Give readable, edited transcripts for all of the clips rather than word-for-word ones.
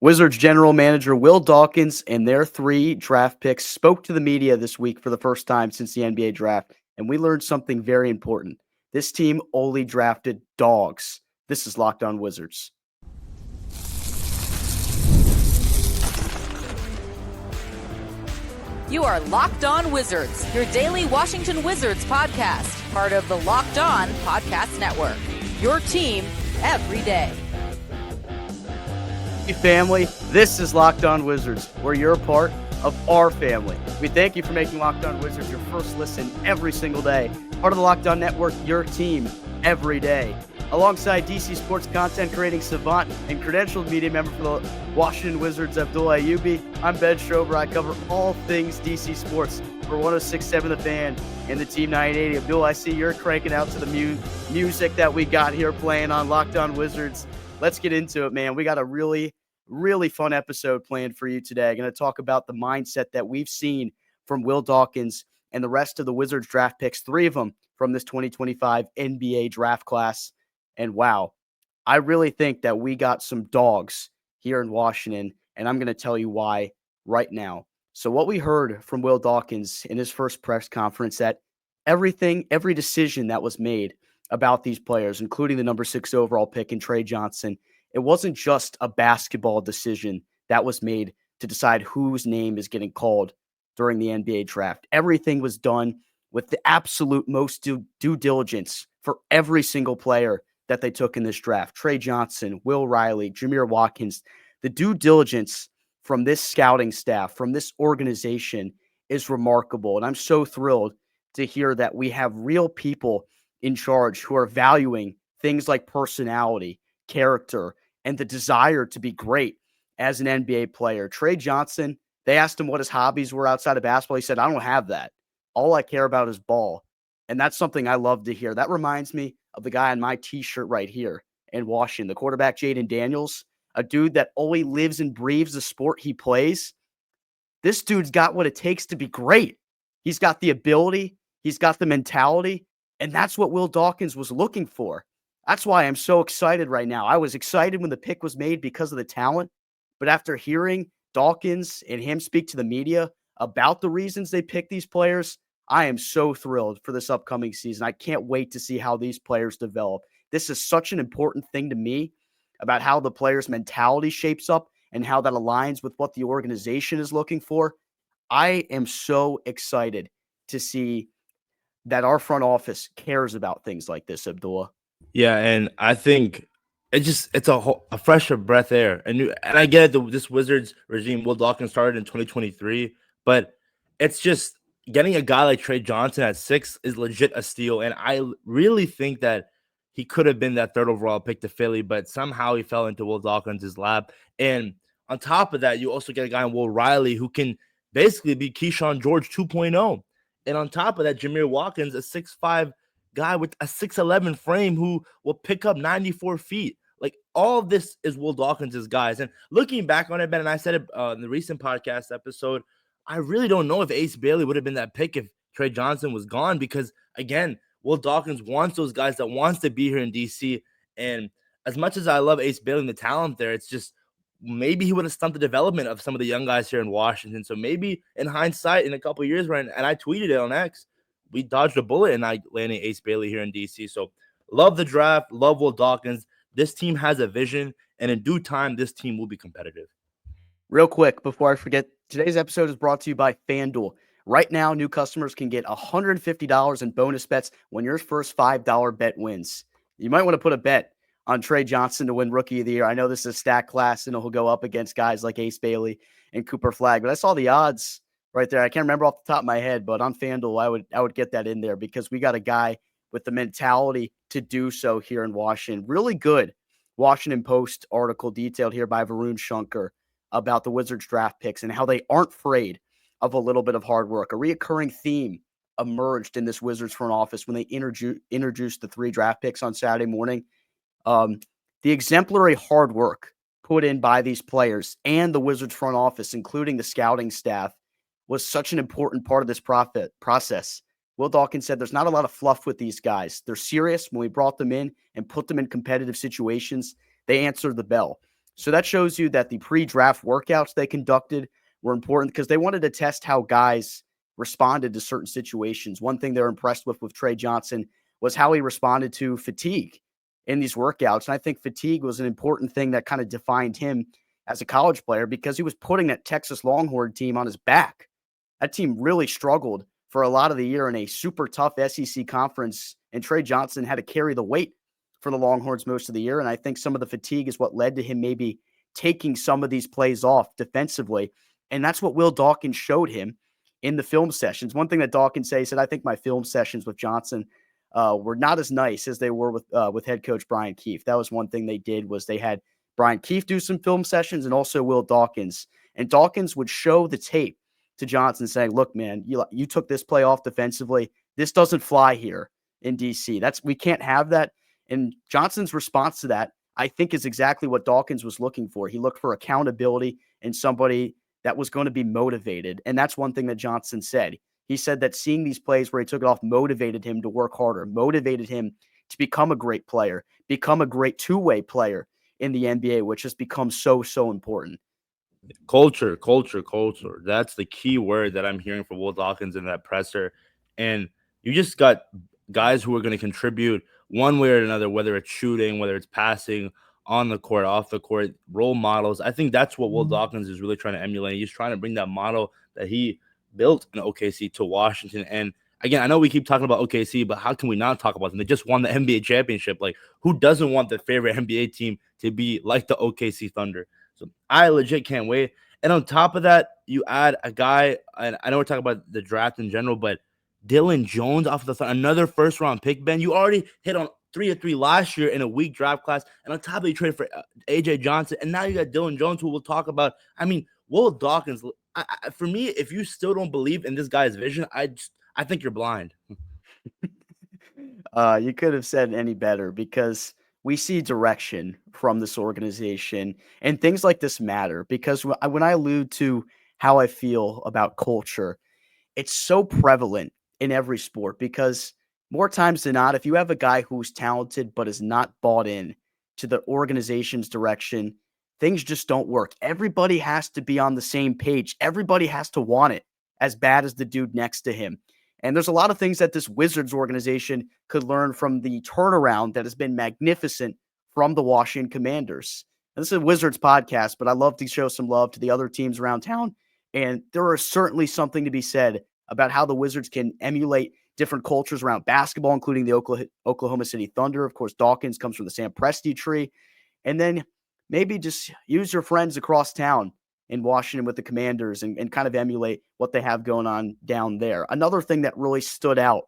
Wizards general manager Will Dawkins and their 3 draft picks spoke to the media this week for the first time since the NBA draft, and we learned something very important. This team only drafted dogs. This is Locked On Wizards. You are Locked On Wizards, your daily Washington Wizards podcast, part of the Locked On Podcast Network. Your team every day. Hey family, this is Locked On Wizards, where you're a part of our family. We thank you for making Locked On Wizards your first listen every single day. Part of the Locked On Network, your team every day. Alongside DC sports content creating savant and credentialed media member for the Washington Wizards, Abdullah, I'm Ben Schrober. I cover all things DC sports for 106.7 The Fan and the Team 980. Abdullah, I see you're cranking out to the music that we got here playing on Locked On Wizards. Let's get into it, man. We got a really fun episode planned for you today. I'm going to talk about the mindset that we've seen from Will Dawkins and the rest of the Wizards draft picks, 3 of them from this 2025 NBA draft class. And wow, I really think that we got some dogs here in Washington, and I'm going to tell you why right now. So what we heard from Will Dawkins in his first press conference, that every decision that was made about these players, including the number 6 overall pick in Tre Johnson, it wasn't just a basketball decision that was made to decide whose name is getting called during the NBA draft. Everything was done with the absolute most due diligence for every single player that they took in this draft. Tre Johnson, Will Riley, Jameer Watkins. The due diligence from this scouting staff, from this organization is remarkable. And I'm so thrilled to hear that we have real people in charge who are valuing things like personality, character, and the desire to be great as an NBA player. Tre Johnson, they asked him what his hobbies were outside of basketball. He said, I don't have that. All I care about is ball. And that's something I love to hear. That reminds me of the guy on my t-shirt right here in Washington, the quarterback Jaden Daniels, a dude that only lives and breathes the sport he plays. This dude's got what it takes to be great. He's got the ability. He's got the mentality. And that's what Will Dawkins was looking for. That's why I'm so excited right now. I was excited when the pick was made because of the talent. But after hearing Dawkins and him speak to the media about the reasons they picked these players, I am so thrilled for this upcoming season. I can't wait to see how these players develop. This is such an important thing to me about how the player's mentality shapes up and how that aligns with what the organization is looking for. I am so excited to see that our front office cares about things like this, Abdullah. Yeah, and I think it's a fresher breath air. And I get it, this Wizards regime, Will Dawkins started in 2023, but it's just getting a guy like Tre Johnson at 6 is legit a steal. And I really think that he could have been that 3rd overall pick to Philly, but somehow he fell into Will Dawkins' lap. And on top of that, you also get a guy in Will Riley who can basically be Keyshawn George 2.0. And on top of that, Jameer Watkins, a 6'5" guy with a 6'11" frame who will pick up 94 feet. Like, all of this is Will Dawkins' guys. And looking back on it, Ben, and I said it in the recent podcast episode, I really don't know if Ace Bailey would have been that pick if Tre Johnson was gone, because, again, Will Dawkins wants those guys that wants to be here in DC. And as much as I love Ace Bailey and the talent there, it's just maybe he would have stumped the development of some of the young guys here in Washington. So maybe in hindsight, in a couple of years, right, and I tweeted it on X, we dodged a bullet and I landing Ace Bailey here in DC. So love the draft, love Will Dawkins. This team has a vision, and in due time, this team will be competitive. Real quick, before I forget, today's episode is brought to you by FanDuel. Right now, new customers can get $150 in bonus bets when your first $5 bet wins. You might want to put a bet on Tre Johnson to win Rookie of the Year. I know this is a stack class, and he'll go up against guys like Ace Bailey and Cooper Flagg, but I saw the odds right there. I can't remember off the top of my head, but on FanDuel, I would get that in there because we got a guy with the mentality to do so here in Washington. Really good Washington Post article detailed here by Varun Shankar about the Wizards draft picks and how they aren't afraid of a little bit of hard work. A reoccurring theme emerged in this Wizards front office when they introduced the 3 draft picks on Saturday morning. The exemplary hard work put in by these players and the Wizards front office, including the scouting staff, was such an important part of this process. Will Dawkins said there's not a lot of fluff with these guys. They're serious. When we brought them in and put them in competitive situations, they answered the bell. So that shows you that the pre-draft workouts they conducted were important because they wanted to test how guys responded to certain situations. One thing they're impressed with Tre Johnson was how he responded to fatigue in these workouts. And I think fatigue was an important thing that kind of defined him as a college player because he was putting that Texas Longhorn team on his back. That team really struggled for a lot of the year in a super tough SEC conference, and Tre Johnson had to carry the weight for the Longhorns most of the year. And I think some of the fatigue is what led to him maybe taking some of these plays off defensively. And that's what Will Dawkins showed him in the film sessions. One thing that Dawkins said, I think my film sessions with Johnson were not as nice as they were with head coach Brian Keefe. That was one thing they did was they had Brian Keefe do some film sessions and also Will Dawkins. And Dawkins would show the tape to Johnson saying, look, man, you took this play off defensively. This doesn't fly here in DC. We can't have that. And Johnson's response to that, I think, is exactly what Dawkins was looking for. He looked for accountability and somebody that was going to be motivated. And that's one thing that Johnson said. He said that seeing these plays where he took it off motivated him to work harder, motivated him to become a great player, become a great two-way player in the NBA, which has become so important. Culture. That's the key word that I'm hearing from Will Dawkins in that presser. And you just got guys who are going to contribute one way or another, whether it's shooting, whether it's passing, on the court, off the court, role models. I think that's what Will Dawkins is really trying to emulate. He's trying to bring that model that he built in OKC to Washington. And again, I know we keep talking about OKC, but how can we not talk about them? They just won the NBA championship. Like, who doesn't want their favorite NBA team to be like the OKC Thunder? So I legit can't wait. And on top of that, you add a guy, and I know we're talking about the draft in general, but Dillon Jones off of the Thunder, another first-round pick, Ben. You already hit on 3 of 3 last year in a weak draft class, and on top of it, you traded for AJ Johnson, and now you got Dillon Jones, who we'll talk about. I mean, Will Dawkins, for me, if you still don't believe in this guy's vision, I think you're blind. You could have said any better because we see direction from this organization, and things like this matter because when I allude to how I feel about culture, it's so prevalent in every sport because more times than not, if you have a guy who's talented but is not bought in to the organization's direction, things just don't work. Everybody has to be on the same page. Everybody has to want it as bad as the dude next to him. And there's a lot of things that this Wizards organization could learn from the turnaround that has been magnificent from the Washington Commanders. And this is a Wizards podcast, but I love to show some love to the other teams around town. And there is certainly something to be said about how the Wizards can emulate different cultures around basketball, including the Oklahoma City Thunder. Of course, Dawkins comes from the Sam Presti tree. And then maybe just use your friends across town in Washington with the Commanders and kind of emulate what they have going on down there. Another thing that really stood out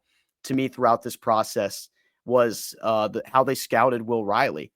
to me throughout this process was how they scouted Will Riley.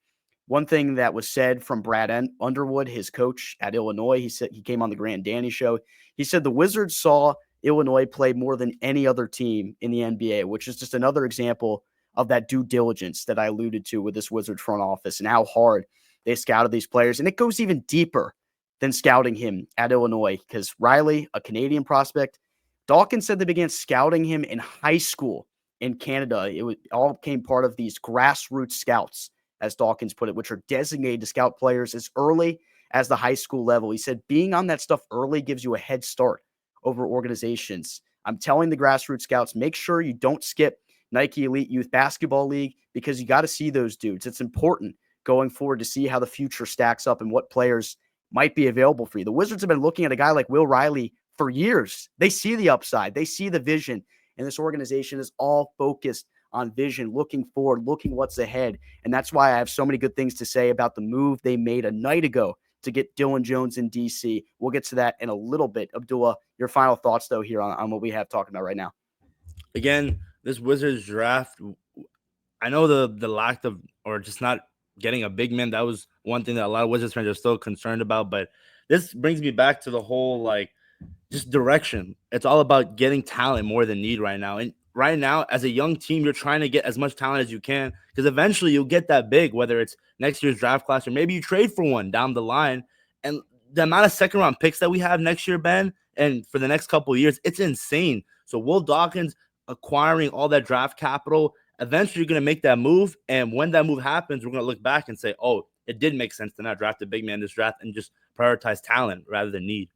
One thing that was said from Brad Underwood, his coach at Illinois, he said he came on the Grant Danny show. He said the Wizards saw Illinois play more than any other team in the NBA, which is just another example of that due diligence that I alluded to with this Wizards front office and how hard they scouted these players. And it goes even deeper than scouting him at Illinois because Riley, a Canadian prospect, Dawkins said they began scouting him in high school in Canada. It all became part of these grassroots scouts, as Dawkins put it, which are designated to scout players as early as the high school level. He said being on that stuff early gives you a head start over organizations. I'm telling the grassroots scouts, make sure you don't skip Nike Elite Youth Basketball League because you got to see those dudes. It's important going forward to see how the future stacks up and what players might be available for you. The Wizards have been looking at a guy like Will Riley for years. They see the upside. They see the vision. And this organization is all focused on vision, looking forward, looking what's ahead. And that's why I have so many good things to say about the move they made a night ago to get Dillon Jones in DC. We'll get to that in a little bit. Abdullah, your final thoughts, though, here on what we have talking about right now. Again, this Wizards draft, I know the lack of or just not getting a big man, that was one thing that a lot of Wizards fans are still concerned about. But this brings me back to the whole, like, just direction. It's all about getting talent more than need right now. And right now, as a young team, you're trying to get as much talent as you can because eventually you'll get that big, whether it's next year's draft class or maybe you trade for one down the line. And the amount of second-round picks that we have next year, Ben, and for the next couple of years, it's insane. So Will Dawkins acquiring all that draft capital, eventually you're going to make that move. And when that move happens, we're going to look back and say, oh, it did make sense to not draft a big man this draft and just prioritize talent rather than need.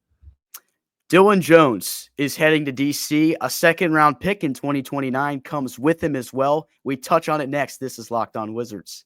Dillon Jones is heading to DC. A second-round pick in 2029 comes with him as well. We touch on it next. This is Locked On Wizards.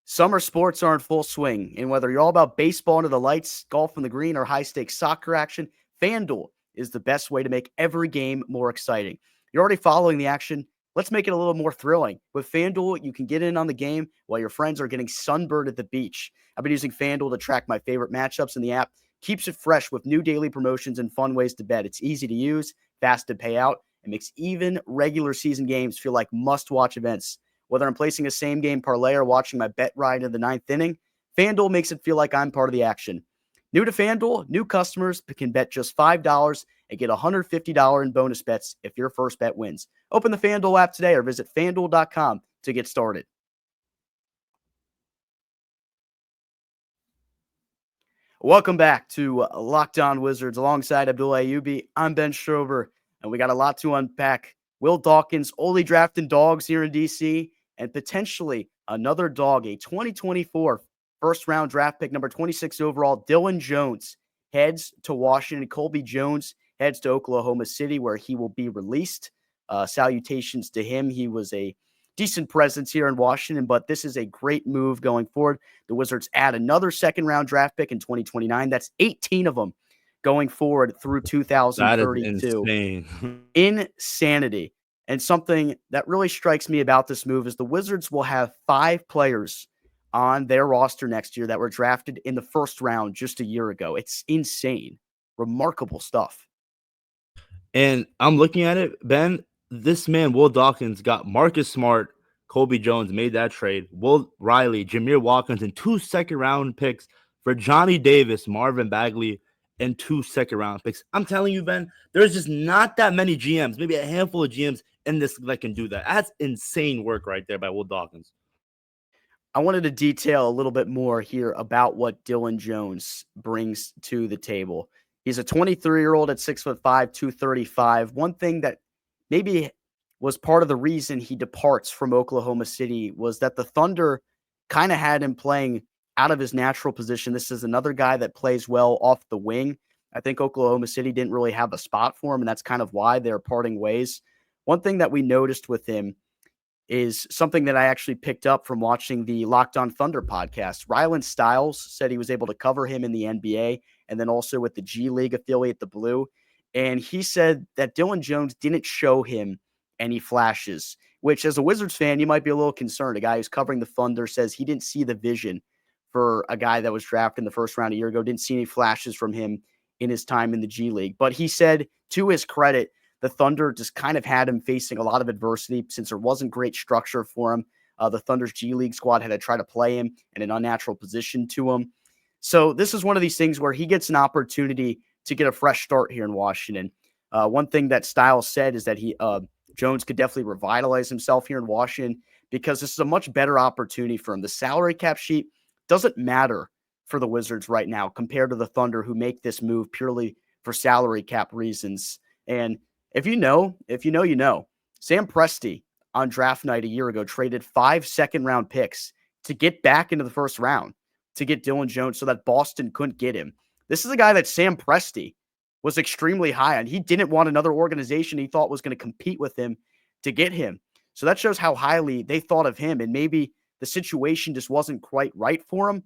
Summer sports are in full swing, and whether you're all about baseball under the lights, golf on the green, or high-stakes soccer action, FanDuel is the best way to make every game more exciting. You're already following the action. Let's make it a little more thrilling. With FanDuel, you can get in on the game while your friends are getting sunburned at the beach. I've been using FanDuel to track my favorite matchups, and the app keeps it fresh with new daily promotions and fun ways to bet. It's easy to use, fast to pay out, and makes even regular season games feel like must-watch events. Whether I'm placing a same-game parlay or watching my bet ride in the ninth inning, FanDuel makes it feel like I'm part of the action. New to FanDuel, new customers can bet just $5 and get $150 in bonus bets if your first bet wins. Open the FanDuel app today or visit FanDuel.com to get started. Welcome back to Locked On Wizards alongside Abdullah Ayubi. I'm Ben Strober, and we got a lot to unpack. Will Dawkins only drafting DAWGS here in DC, and potentially another dog, a 2024 first-round draft pick, number 26 overall, Dillon Jones, heads to Washington. Colby Jones heads to Oklahoma City, where he will be released. Salutations to him. He was a decent presence here in Washington, but this is a great move going forward. The Wizards add another second-round draft pick in 2029. That's 18 of them going forward through 2032. That is insane. Insanity. And something that really strikes me about this move is the Wizards will have 5 players on their roster next year that were drafted in the first round just a year ago. It's insane. Remarkable stuff. And I'm looking at it, Ben. This man, Will Dawkins, got Marcus Smart, Colby Jones, made that trade. Will Riley, Jameer Watkins, and 2 second-round picks for Johnny Davis, Marvin Bagley, and 2 second-round picks. I'm telling you, Ben, there's just not that many GMs, maybe a handful of GMs in this that can do that. That's insane work right there by Will Dawkins. I wanted to detail a little bit more here about what Dillon Jones brings to the table. He's a 23-year-old at 6'5", 235. One thing that maybe was part of the reason he departs from Oklahoma City was that the Thunder kind of had him playing out of his natural position. This is another guy that plays well off the wing. I think Oklahoma City didn't really have a spot for him, and that's kind of why they're parting ways. One thing that we noticed with him is something that I actually picked up from watching the Locked On Thunder podcast. Rylan Stiles said he was able to cover him in the NBA and then also with the G League affiliate, the Blue. And he said that Dillon Jones didn't show him any flashes, which as a Wizards fan, you might be a little concerned. A guy who's covering the Thunder says he didn't see the vision for a guy that was drafted in the first round a year ago, didn't see any flashes from him in his time in the G League. But he said, to his credit, the Thunder just kind of had him facing a lot of adversity since there wasn't great structure for him. The Thunder's G League squad had to try to play him in an unnatural position to him. So this is one of these things where he gets an opportunity to get a fresh start here in Washington. One thing that Stiles said is that Jones could definitely revitalize himself here in Washington because this is a much better opportunity for him. The salary cap sheet doesn't matter for the Wizards right now compared to the Thunder, who make this move purely for salary cap reasons. And if you know, you know. Sam Presti on draft night a year ago traded 5 second-round picks to get back into the first round to get Dillon Jones so that Boston couldn't get him. This is a guy that Sam Presti was extremely high on. He didn't want another organization he thought was going to compete with him to get him. So that shows how highly they thought of him, and maybe the situation just wasn't quite right for him.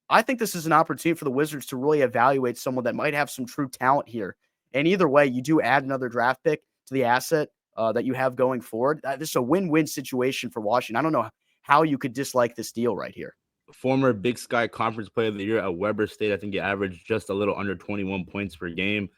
I think this is an opportunity for the Wizards to really evaluate someone that might have some true talent here. And either way, you do add another draft pick to the asset that you have going forward. This is a win-win situation for Washington. I don't know how you could dislike this deal right here. Former Big Sky Conference Player of the Year at Weber State. I think he averaged just a little under 21 points per game.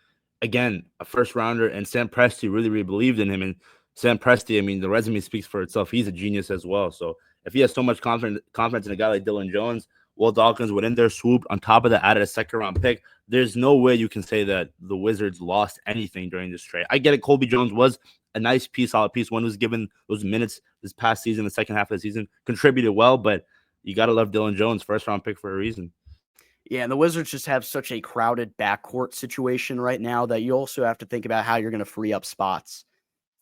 Again, a first-rounder, and Sam Presti really believed in him. And Sam Presti, I mean, the resume speaks for itself. He's a genius as well. So if he has so much confidence in a guy like Dillon Jones, Will Dawkins would in their swoop. On top of that, added a second-round pick. There's no way you can say that the Wizards lost anything during this trade. I get it. Colby Jones was a nice piece, solid piece. One who's given those minutes this past season, the second half of the season, contributed well. But you got to love Dillon Jones, first-round pick for a reason. Yeah, and the Wizards just have such a crowded backcourt situation right now that you also have to think about how you're going to free up spots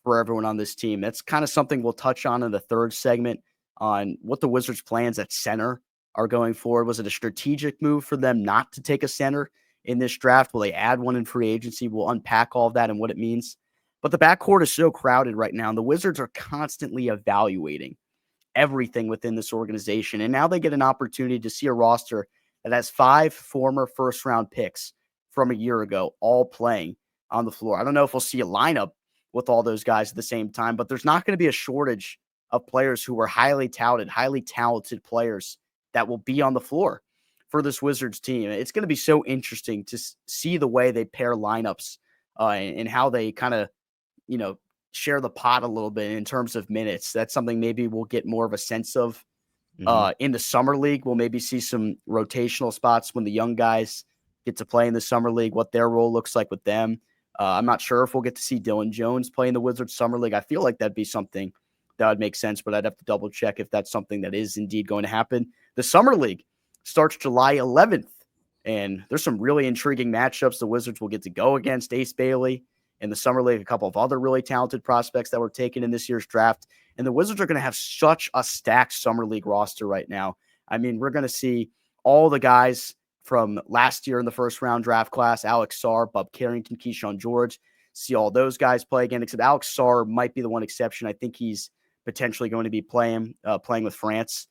for everyone on this team. That's kind of something we'll touch on in the third segment. on what the Wizards' plans at center are going forward. Was it a strategic move for them not to take a center in this draft? Will they add one in free agency? We'll unpack all of that and what it means. But the backcourt is so crowded right now, and the Wizards are constantly evaluating everything within this organization. And now they get an opportunity to see a roster that has 5 former first-round picks from a year ago all playing on the floor. I don't know if we'll see a lineup with all those guys at the same time, but there's not going to be a shortage of players who are highly touted, highly talented players that will be on the floor for this Wizards team. It's going to be so interesting to see the way they pair lineups and how they kind of, share the pot a little bit in terms of minutes. That's something maybe we'll get more of a sense of in the summer league. We'll maybe see some rotational spots when the young guys get to play in the summer league, what their role looks like with them. I'm not sure if we'll get to see Dillon Jones play in the Wizards summer league. I feel like that'd be something that would make sense, but I'd have to double check if that's something that is indeed going to happen. The summer league starts July 11th, and there's some really intriguing matchups. The Wizards will get to go against Ace Bailey in the summer league, a couple of other really talented prospects that were taken in this year's draft. And the Wizards are going to have such a stacked summer league roster right now. I mean, we're going to see all the guys from last year in the first round draft class, Alex Sarr, Bub Carrington, Keyshawn George, see all those guys play again, except Alex Sarr might be the one exception. I think he's potentially going to be playing with France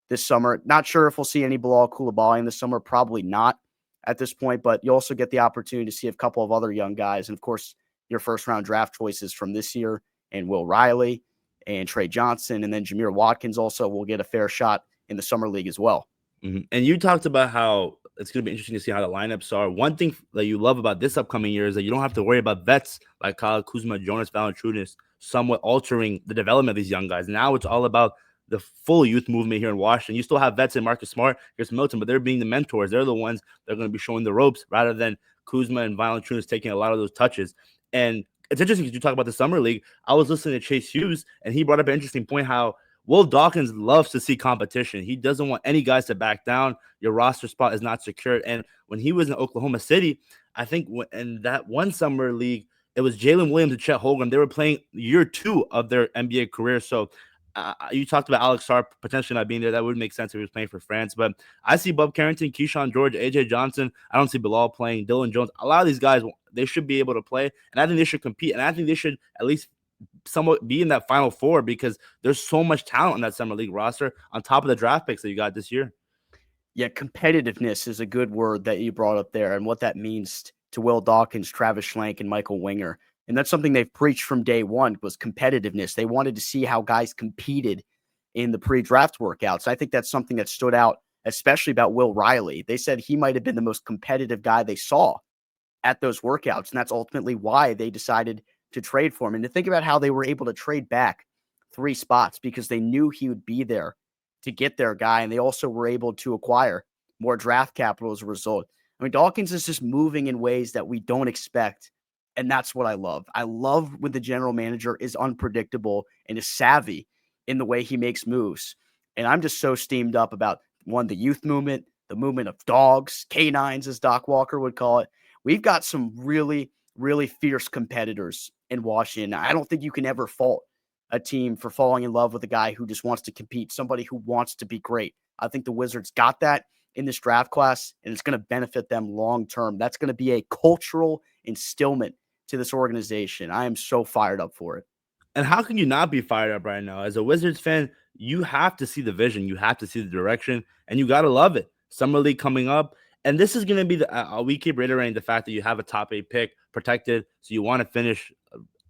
this summer. Not sure if we'll see any Bilal Coulibaly in the summer, probably not at this point, but you also get the opportunity to see a couple of other young guys. And of course, your first round draft choices from this year, and Will Riley and Tre Johnson, and then Jameer Watkins also will get a fair shot in the summer league as well. Mm-hmm. And you talked about how it's going to be interesting to see how the lineups are. One thing that you love about this upcoming year is that you don't have to worry about vets like Kyle Kuzma, Jonas Valanciunas, somewhat altering the development of these young guys. Now it's all about the full youth movement here in Washington. You still have vets in Marcus Smart, Chris Milton, but they're being the mentors. They're the ones that are going to be showing the ropes rather than Kuzma and Valanciunas taking a lot of those touches. And it's interesting because you talk about the summer league. I was listening to Chase Hughes, and he brought up an interesting point how Will Dawkins loves to see competition. He doesn't want any guys to back down. Your roster spot is not secured. And when he was in Oklahoma City, I think in that one summer league, it was Jalen Williams and Chet Holmgren. They were playing year 2 of their NBA career. So you talked about Alex Sarr potentially not being there. That would make sense if he was playing for France. But I see Bub Carrington, Keyshawn George, AJ Johnson. I don't see Bilal playing, Dillon Jones. A lot of these guys, they should be able to play. And I think they should compete. And I think they should at least somewhat be in that Final Four because there's so much talent on that summer league roster on top of the draft picks that you got this year. Yeah, competitiveness is a good word that you brought up there and what that means to Will Dawkins, Travis Schlenk, and Michael Winger. And that's something they've preached from day one was competitiveness. They wanted to see how guys competed in the pre-draft workouts. I think that's something that stood out, especially about Will Riley. They said he might have been the most competitive guy they saw at those workouts. And that's ultimately why they decided to trade for him. And to think about how they were able to trade back 3 spots because they knew he would be there to get their guy. And they also were able to acquire more draft capital as a result. I mean, Dawkins is just moving in ways that we don't expect. And that's what I love. I love when the general manager is unpredictable and is savvy in the way he makes moves. And I'm just so steamed up about, one, the youth movement, the movement of dogs, canines, as Doc Walker would call it. We've got some really, really fierce competitors in Washington. I don't think you can ever fault a team for falling in love with a guy who just wants to compete, somebody who wants to be great. I think the Wizards got that in this draft class, and it's going to benefit them long term. That's going to be a cultural instillment to this organization. I am so fired up for it. And how can you not be fired up right now? As a Wizards fan, you have to see the vision. You have to see the direction, and you got to love it. Summer League coming up. And this is going to be we keep reiterating the fact that you have a top 8 pick protected. So you want to finish,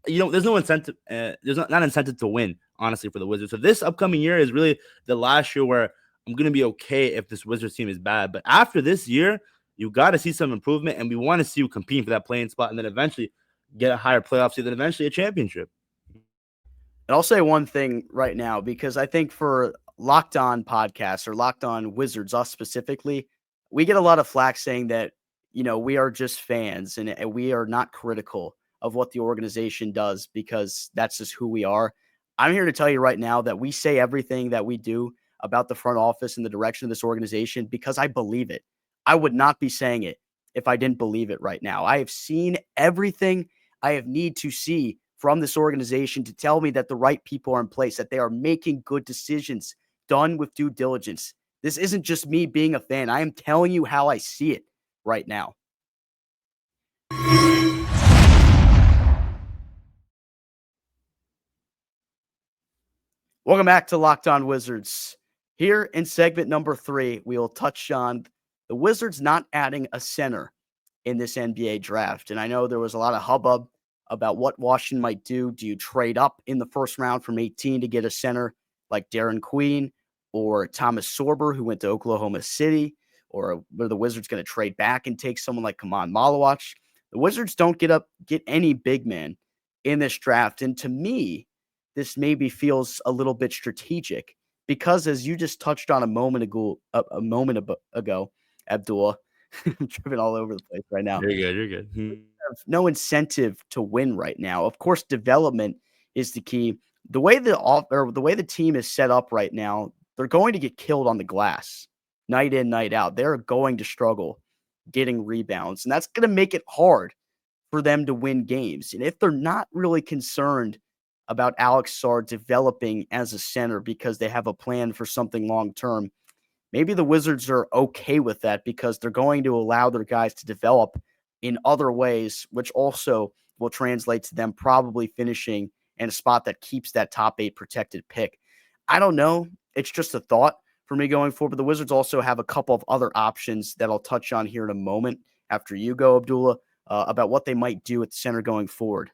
there's no incentive. There's not incentive to win, honestly, for the Wizards. So this upcoming year is really the last year where I'm going to be okay if this Wizards team is bad. But after this year, you got to see some improvement. And we want to see you competing for that playing spot and then eventually get a higher playoff seed, then eventually a championship. And I'll say one thing right now, because I think for Locked On podcasts or Locked On Wizards, us specifically, we get a lot of flack saying that, we are just fans and we are not critical of what the organization does because that's just who we are. I'm here to tell you right now that we say everything that we do about the front office and the direction of this organization because I believe it. I would not be saying it if I didn't believe it right now. I have seen everything I have need to see from this organization to tell me that the right people are in place, that they are making good decisions done with due diligence. This isn't just me being a fan. I am telling you how I see it right now. Welcome back to Locked On Wizards. Here in segment number 3, we will touch on the Wizards not adding a center in this NBA draft. And I know there was a lot of hubbub about what Washington might do. Do you trade up in the first round from 18 to get a center like Darren Queen or Thomas Sorber, who went to Oklahoma City? Or were the Wizards going to trade back and take someone like Kaman Malawach? The Wizards don't get any big man in this draft. And to me, this maybe feels a little bit strategic because, as you just touched on a moment ago, Abdullah, I'm tripping all over the place right now. You're good. Have no incentive to win right now. Of course, development is the key. The way the team is set up right now, they're going to get killed on the glass night in, night out. They're going to struggle getting rebounds, and that's going to make it hard for them to win games. And if they're not really concerned about Alex Sarr developing as a center because they have a plan for something long-term, maybe the Wizards are okay with that because they're going to allow their guys to develop in other ways, which also will translate to them probably finishing in a spot that keeps that top 8 protected pick. I don't know. It's just a thought for me going forward, but the Wizards also have a couple of other options that I'll touch on here in a moment after you go, Abdullah, about what they might do at the center going forward.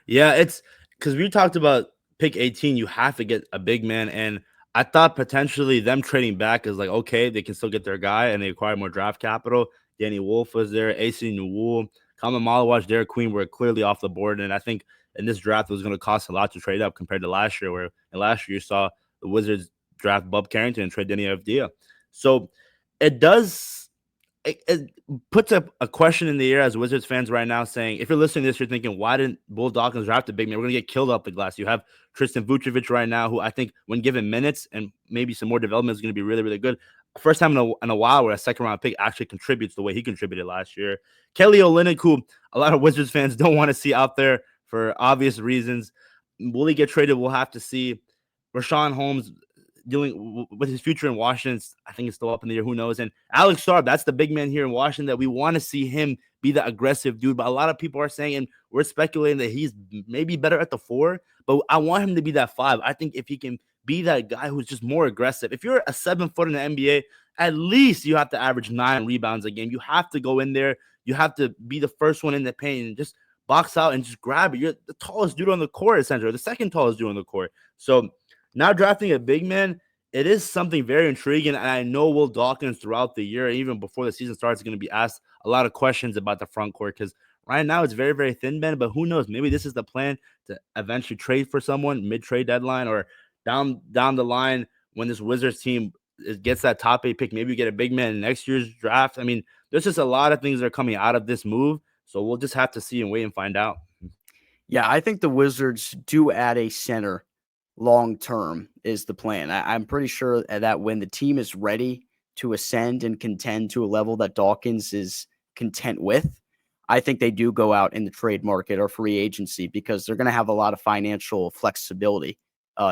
Yeah, it's because we talked about pick 18, you have to get a big man, and I thought potentially them trading back is like, okay, they can still get their guy, and they acquire more draft capital. Danny Wolf was there, AC Newell, Kaman Malawach, Derek Queen were clearly off the board, and I think in this draft it was going to cost a lot to trade up compared to last year, where in last year you saw the Wizards draft Bub Carrington and trade Denny Avdia. So it puts up a question in the air as Wizards fans right now saying, if you're listening to this, you're thinking, why didn't Will Dawkins draft a big man? We're going to get killed up the glass. You have Tristan Vucevic right now, who I think when given minutes and maybe some more development is going to be really, really good. First time in a while where a second-round pick actually contributes the way he contributed last year. Kelly Olynyk, who a lot of Wizards fans don't want to see out there for obvious reasons. Will he get traded? We'll have to see. Rashawn Holmes dealing with his future in Washington, I think it's still up in the air. Who knows? And Alex Sarr, that's the big man here in Washington that we want to see him be the aggressive dude. But a lot of people are saying, and we're speculating that he's maybe better at the 4, but I want him to be that 5. I think if he can be that guy who's just more aggressive. If you're a 7-foot in the NBA, at least you have to average 9 rebounds a game. You have to go in there. You have to be the first one in the paint and just box out and just grab it. You're the tallest dude on the court, essentially, the second tallest dude on the court. So now drafting a big man, it is something very intriguing. And I know Will Dawkins throughout the year, even before the season starts, is going to be asked a lot of questions about the front court because right now it's very, very thin, Ben. But who knows? Maybe this is the plan to eventually trade for someone mid-trade deadline or down the line when this Wizards team gets that top 8 pick. Maybe you get a big man in next year's draft. I mean, there's just a lot of things that are coming out of this move. So we'll just have to see and wait and find out. Yeah, I think the Wizards do add a center long-term is the plan. I'm pretty sure that when the team is ready to ascend and contend to a level that Dawkins is content with, I think they do go out in the trade market or free agency because they're going to have a lot of financial flexibility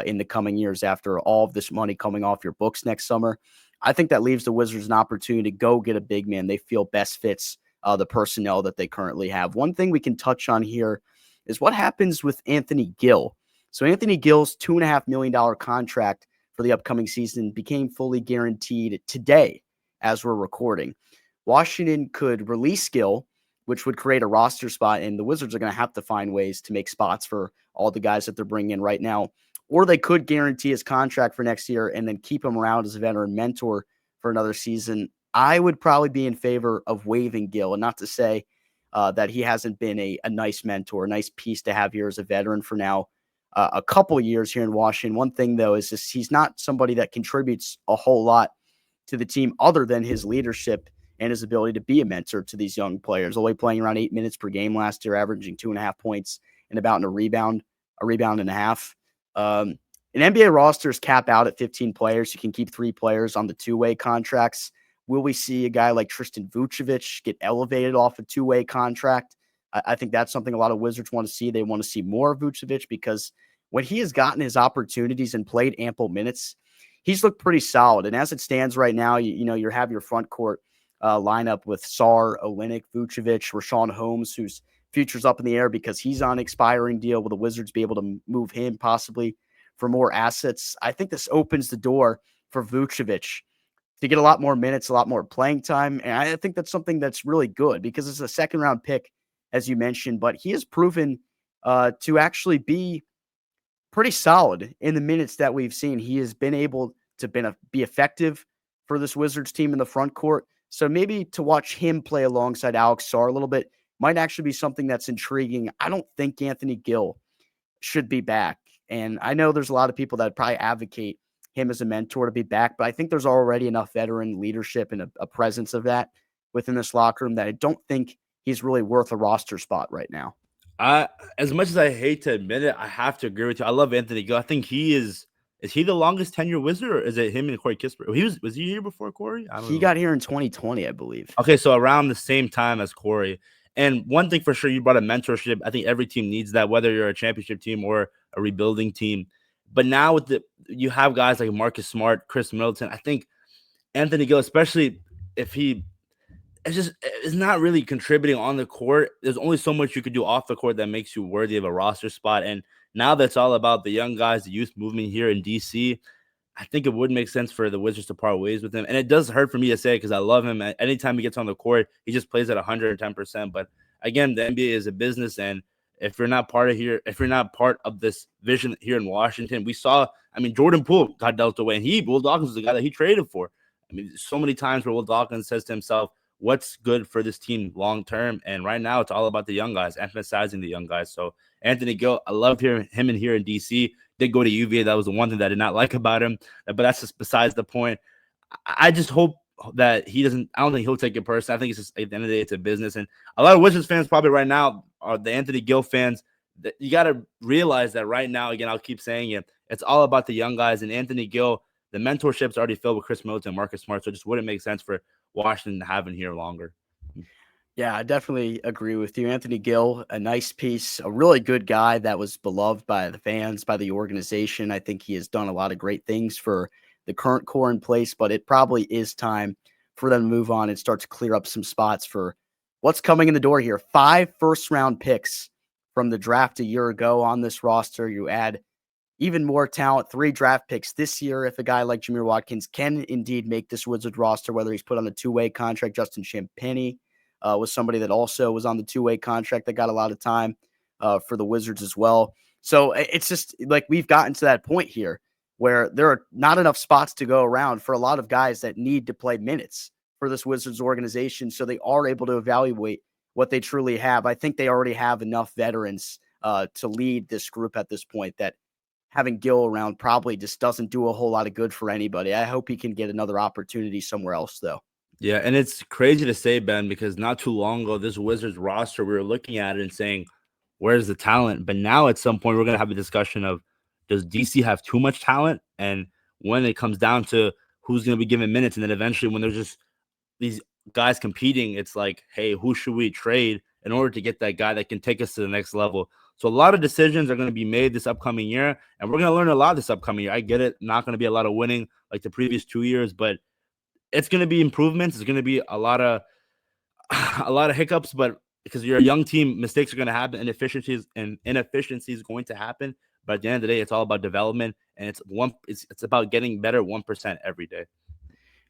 in the coming years after all of this money coming off your books next summer. I think that leaves the Wizards an opportunity to go get a big man they feel best fits the personnel that they currently have. One thing we can touch on here is what happens with Anthony Gill. So Anthony Gill's $2.5 million contract for the upcoming season became fully guaranteed today as we're recording. Washington could release Gill, which would create a roster spot, and the Wizards are going to have to find ways to make spots for all the guys that they're bringing in right now. Or they could guarantee his contract for next year and then keep him around as a veteran mentor for another season. I would probably be in favor of waiving Gill, and not to say that he hasn't been a nice mentor, a nice piece to have here as a veteran for now. A couple years here in Washington. One thing, though, is just he's not somebody that contributes a whole lot to the team other than his leadership and his ability to be a mentor to these young players. Only playing around 8 minutes per game last year, averaging 2.5 points and about a rebound and a half. An NBA rosters cap out at 15 players. You can keep 3 players on the 2-way contracts. Will we see a guy like Tristan Vucevic get elevated off a 2-way contract? I think that's something a lot of Wizards want to see. They want to see more of Vucevic because when he has gotten his opportunities and played ample minutes, he's looked pretty solid. And as it stands right now, you have your front court lineup with Sarr, Olynyk, Vucevic, Rashawn Holmes, whose future's up in the air because he's on an expiring deal. Will the Wizards be able to move him possibly for more assets? I think this opens the door for Vucevic to get a lot more minutes, a lot more playing time. And I think that's something that's really good because it's a second-round pick, as you mentioned, but he has proven to actually be pretty solid in the minutes that we've seen. He has been able to be effective for this Wizards team in the front court. So maybe to watch him play alongside Alex Sarr a little bit might actually be something that's intriguing. I don't think Anthony Gill should be back. And I know there's a lot of people that probably advocate him as a mentor to be back, but I think there's already enough veteran leadership and a presence of that within this locker room that I don't think he's really worth a roster spot right now. As much as I hate to admit it, I have to agree with you. I love Anthony Gill. I think he is he the longest tenure Wizard, or is it him and Corey Kispert? Was he here before Corey? He got here in 2020, I believe. Okay, so around the same time as Corey. And one thing for sure, you brought up mentorship. I think every team needs that, whether you're a championship team or a rebuilding team. But now you have guys like Marcus Smart, Chris Middleton. I think Anthony Gill, especially if he is not really contributing on the court. There's only so much you could do off the court that makes you worthy of a roster spot. And now that's all about the young guys, the youth movement here in DC. I think it would make sense for the Wizards to part ways with him. And it does hurt for me to say because I love him. Anytime he gets on the court, he just plays at 110%. But again, the NBA is a business, and if you're not part of this vision here in Washington, we saw. I mean, Jordan Poole got dealt away, and Will Dawkins was the guy that he traded for. I mean, so many times where Will Dawkins says to himself, what's good for this team long term? And right now, it's all about the young guys, emphasizing the young guys. So Anthony Gill, I love hearing him in here in DC. Did go to UVA. That was the one thing that I did not like about him, but that's just besides the point. I just hope that he doesn't. I don't think he'll take it personally. I think it's just at the end of the day, it's a business, and a lot of Wizards fans probably right now are the Anthony Gill fans. That you got to realize that right now. Again, I'll keep saying it. It's all about the young guys, and Anthony Gill. The mentorship's already filled with Chris Middleton and Marcus Smart, so it just wouldn't make sense for Washington to have him here longer. Yeah, I definitely agree with you. Anthony Gill, a nice piece, a really good guy that was beloved by the fans, by the organization. I think he has done a lot of great things for the current core in place, but it probably is time for them to move on and start to clear up some spots for what's coming in the door here. 5 first-round picks from the draft a year ago on this roster. You add even more talent, 3 draft picks this year if a guy like Jamir Watkins can indeed make this Wizards roster, whether he's put on a 2-way contract. Justin Champagnie was somebody that also was on the 2-way contract that got a lot of time for the Wizards as well. So it's just like we've gotten to that point here where there are not enough spots to go around for a lot of guys that need to play minutes for this Wizards organization. So they are able to evaluate what they truly have. I think they already have enough veterans to lead this group at this point that having Gill around probably just doesn't do a whole lot of good for anybody. I hope he can get another opportunity somewhere else, though. Yeah, and it's crazy to say, Ben, because not too long ago, this Wizards roster, we were looking at it and saying, where's the talent? But now at some point, we're going to have a discussion of, does DC have too much talent? And when it comes down to who's going to be given minutes, and then eventually when there's just these guys competing, it's like, hey, who should we trade in order to get that guy that can take us to the next level? So a lot of decisions are going to be made this upcoming year, and we're going to learn a lot this upcoming year. I get it. Not going to be a lot of winning like the previous 2 years, but it's going to be improvements. It's going to be a lot of hiccups, but because you're a young team, mistakes are going to happen, and inefficiencies going to happen. But at the end of the day, it's all about development, and it's about getting better 1% every day.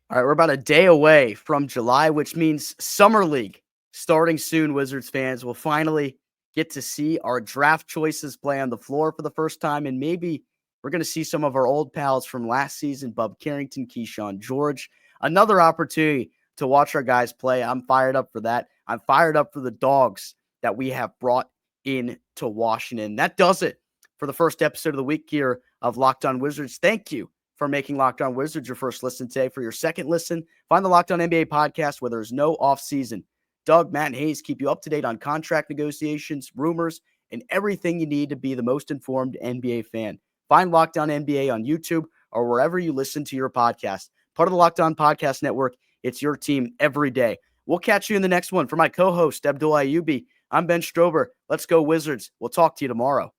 All right, we're about a day away from July, which means Summer League starting soon. Wizards fans will finally get to see our draft choices play on the floor for the first time, and maybe we're going to see some of our old pals from last season, Bub Carrington, Keyshawn George. Another opportunity to watch our guys play. I'm fired up for that. I'm fired up for the DAWGS that we have brought in to Washington. That does it for the first episode of the week here of Locked On Wizards. Thank you for making Locked On Wizards your first listen today. For your second listen, find the Locked On NBA podcast where there's no offseason. Doug, Matt, and Hayes keep you up to date on contract negotiations, rumors, and everything you need to be the most informed NBA fan. Find Locked On NBA on YouTube or wherever you listen to your podcast. Part of the Locked On Podcast Network. It's your team every day. We'll catch you in the next one. For my co-host, Abdullah Ayubi, I'm Ben Strober. Let's go Wizards. We'll talk to you tomorrow.